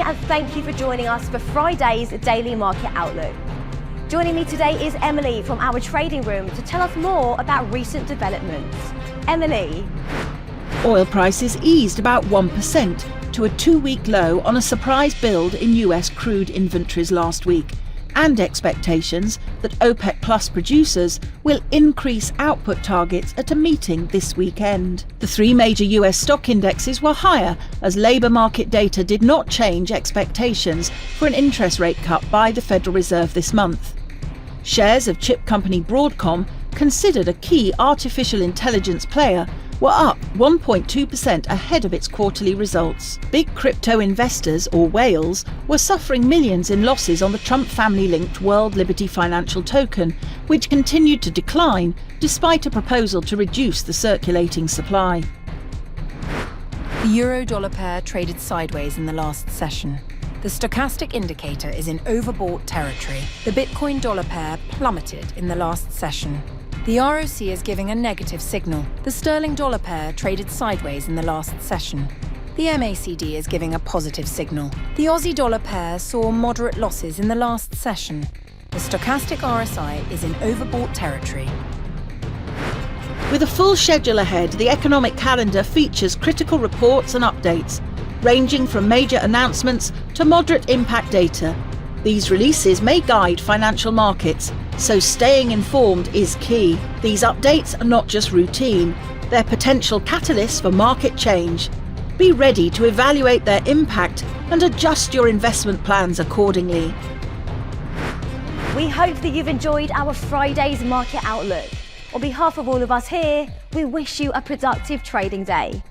and thank you for joining us for Friday's Daily Market Outlook. Joining me today is Emily from our trading room to tell us more about recent developments. Emily. Oil prices eased about 1% to a 2-week low on a surprise build in US crude inventories last week, and expectations that OPEC Plus producers will increase output targets at a meeting this weekend. The 3 major US stock indexes were higher as labour market data did not change expectations for an interest rate cut by the Federal Reserve this month. Shares of chip company Broadcom, considered a key artificial intelligence player, were up 1.2% ahead of its quarterly results. Big crypto investors, or whales, were suffering millions in losses on the Trump family-linked World Liberty Financial Token, which continued to decline despite a proposal to reduce the circulating supply. The euro-dollar pair traded sideways in the last session. The stochastic indicator is in overbought territory. The Bitcoin-dollar pair plummeted in the last session. The ROC is giving a negative signal. The sterling-dollar pair traded sideways in the last session. The MACD is giving a positive signal. The Aussie-dollar pair saw moderate losses in the last session. The stochastic RSI is in overbought territory. With a full schedule ahead, the economic calendar features critical reports and updates, ranging from major announcements to moderate impact data. These releases may guide financial markets, so staying informed is key. These updates are not just routine, they're potential catalysts for market change. Be ready to evaluate their impact and adjust your investment plans accordingly. We hope that you've enjoyed our Friday's Market Outlook. On behalf of all of us here, we wish you a productive trading day.